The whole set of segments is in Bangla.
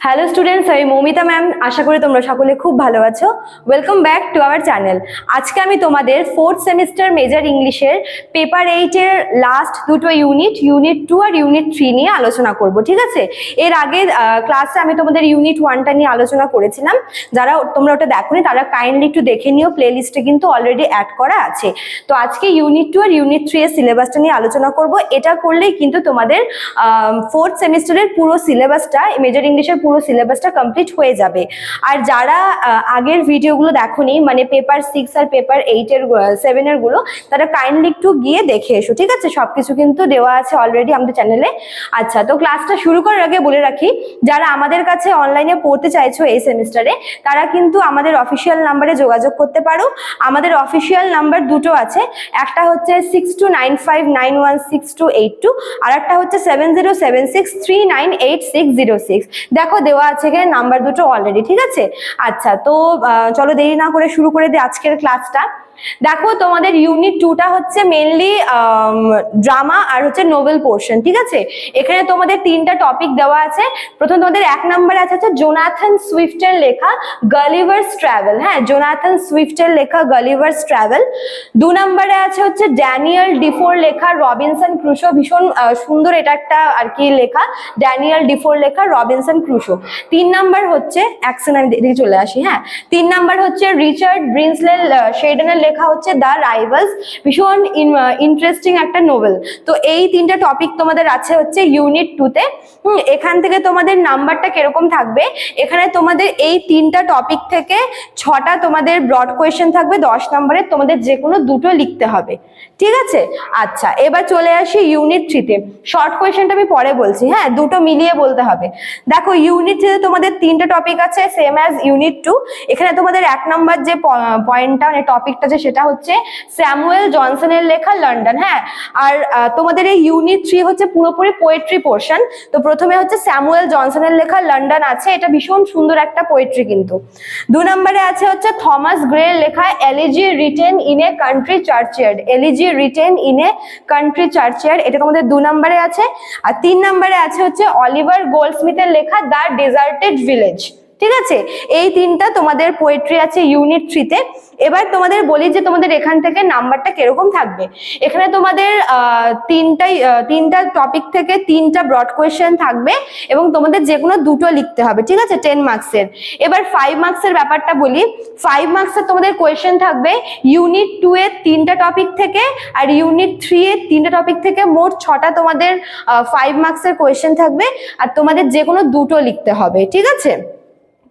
হ্যালো স্টুডেন্টস, আমি মৌমিতা ম্যাম। আশা করি তোমরা সকলে খুব ভালো আছো। Welcome back to our channel. আজকে আমি তোমাদের ফোর্থ সেমিস্টার মেজর ইংলিশের পেপার 8 এর লাস্ট দুটো ইউনিট 2 আর ইউনিট 3 নিয়ে আলোচনা করব, ঠিক আছে? এর আগে ক্লাসে আমি তোমাদের ইউনিট 1টা নিয়ে আলোচনা করেছিলাম। যারা তোমরা ওটা দেখোনি তারা কাইন্ডলি একটু দেখে নিও, প্লে লিস্টে কিন্তু অলরেডি অ্যাড করা আছে। তো আজকে ইউনিট 2 আর ইউনিট 3 এর সিলেবাসটা নিয়ে আলোচনা করব। এটা করলেই কিন্তু তোমাদের ফোর্থ সেমিস্টারের পুরো সিলেবাসটা, মেজর ইংলিশের পুরো সিলেবাসটা কমপ্লিট হয়ে যাবে। আর যারা আগের ভিডিওগুলো দেখোনি, মানে পেপার 6 আর পেপার 8 এর 7 এর গুলো, তারা কাইন্ডলি একটু গিয়ে দেখে এসো, ঠিক আছে? সবকিছু কিন্তু দেওয়া আছে অলরেডি আমাদের চ্যানেলে। আচ্ছা, তো ক্লাসটা শুরু করার আগে বলে রাখি, যারা আমাদের কাছে অনলাইনে পড়তে চাইছো এই সেমিস্টারে, তারা কিন্তু আমাদের অফিসিয়াল নাম্বারে যোগাযোগ করতে পারো। আমাদের অফিসিয়াল নাম্বার দুটো আছে, একটা হচ্ছে 6295916282, আর একটা হচ্ছে 7076398606। দেখো দেওয়া আছে এখানে নাম্বার দুটো অলরেডি, ঠিক আছে? আচ্ছা, তো চলো দেরি না করে শুরু করে দিই আজকের ক্লাসটা। দেখো, তোমাদের ইউনিট 2টা হচ্ছে মেইনলি ড্রামা আর হচ্ছে নোবেল পোর্শন, ঠিক আছে? এখানে তোমাদের 3টা টপিক দেওয়া আছে। প্রথম তোমাদের 1 নম্বরে আছে হচ্ছে জোনাথন সুইফটের লেখা গালিভার্স ট্রাভেল। হ্যাঁ, জোনাথন সুইফটের লেখা গালিভার্স ট্রাভেল। 2 নম্বরে আছে হচ্ছে ড্যানিয়েল ডিফোর লেখা রবিনসন ক্রুশো। ভীষণ সুন্দর এটা একটা আর কি লেখা, ড্যানিয়েল ডিফোর লেখা রবিনসন ক্রুশো। 3 নাম্বার হচ্ছে আমি এদিকে চলে আসি। হ্যাঁ, 3 নাম্বার হচ্ছে রিচার্ড ব্রিন্সলেল শেডেনের লেখা হচ্ছে দ্য রাইভালস। ভীষণ ইন্টারেস্টিং একটা নোবেল। তো এই 3টা টপিক তোমাদের আছে হচ্ছে ইউনিট 2তে। এখান থেকে তোমাদের নাম্বারটা কিরকম থাকবে, এখানে তোমাদের এই 3টা টপিক থেকে 6টা তোমাদের ব্রড কোয়েশ্চেন থাকবে 10 নম্বরের, তোমাদের যে কোনো দুটো লিখতে হবে, ঠিক আছে? আচ্ছা, এবার চলে আসি ইউনিট 3তে। শর্ট কোয়েশ্চেনটা আমি পরে বলছি, হ্যাঁ, দুটো মিলিয়ে বলতে হবে। দেখো, ইউনিট 3তে তোমাদের 3টা টপিক আছে সেম অ্যাজ ইউনিট 2। এখানে তোমাদের 1 নম্বর যে পয়েন্টটা, মানে টপিকটা যে, সেটা হচ্ছে স্যামুয়েল জনসনের লেখা লন্ডন। হ্যাঁ, আর তোমাদের এই ইউনিট 3 হচ্ছে পুরোপুরি পোয়েট্রি পোর্শন। তো প্রথমে হচ্ছে স্যামুয়েল জনসনের লেখা লন্ডন আছে, এটা ভীষণ সুন্দর একটা পোয়েট্রি কিন্তু। 2 নম্বরে আছে হচ্ছে থমাস গ্রের লেখা elegy written in a country churchyard. Elegy written in a country churchyard, এটা তোমাদের 2 নম্বরে আছে। আর 3 নম্বরে আছে হচ্ছে অলিভার গোল্ডস্মিথের লেখা দ্য ডেজার্টেড ভিলেজ, ঠিক আছে? এই 3টা তোমাদের পোয়েট্রি আছে ইউনিট 3তে। এবার তোমাদের বলি যে তোমাদের এখান থেকে নাম্বারটা কিরকম থাকবে। এখানে তোমাদের 3টা টপিক থেকে 3টা ব্রড কোয়েশ্চেন থাকবে এবং তোমাদের যে কোনো দুটো লিখতে হবে, ঠিক আছে? 10 মার্কসের। এবার 5 মার্কসের ব্যাপারটা বলি। 5 মার্কসের তোমাদের কোয়েশ্চেন থাকবে ইউনিট 2 এর 3টা টপিক থেকে আর ইউনিট 3 এর 3টা টপিক থেকে। মোট 6টা তোমাদের 5 মার্কসের কোয়েশ্চেন থাকবে, আর তোমাদের যে কোনো দুটো লিখতে হবে, ঠিক আছে?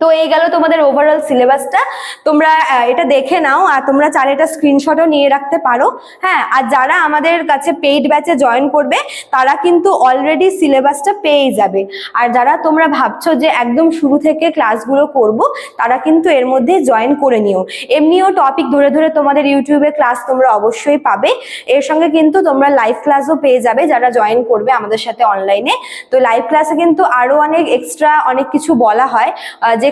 তো এই গেল তোমাদের ওভারঅল সিলেবাসটা। তোমরা এটা দেখে নাও, আর তোমরা চাইলে এটা স্ক্রিনশটও নিয়ে রাখতে পারো। হ্যাঁ, আর যারা আমাদের কাছে পেইড ব্যাচে জয়েন করবে তারা কিন্তু অলরেডি সিলেবাসটা পেয়ে যাবে। আর যারা তোমরা ভাবছো যে একদম শুরু থেকে ক্লাসগুলো করব, তারা কিন্তু এর মধ্যে জয়েন করে নিও। এমনিও টপিক ধরে ধরে তোমাদের ইউটিউবে ক্লাস তোমরা অবশ্যই পাবে। এর সঙ্গে কিন্তু তোমরা লাইভ ক্লাসও পেয়ে যাবে যারা জয়েন করবে আমাদের সাথে অনলাইনে। তো লাইভ ক্লাসে কিন্তু আরো অনেক এক্সট্রা অনেক কিছু বলা হয়, যে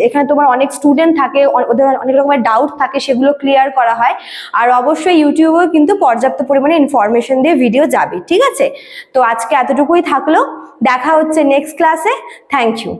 এখানে তোমার অনেক স্টুডেন্ট থাকে, ওদের অনেক রকমের ডাউট থাকে, সেগুলো ক্লিয়ার করা হয়। আর অবশ্যই ইউটিউবেও কিন্তু পর্যাপ্ত পরিমাণে ইনফরমেশন দিয়ে ভিডিও যাবে, ঠিক আছে? তো আজকে এতটুকুই থাকলো, দেখা হচ্ছে নেক্সট ক্লাসে। Thank you.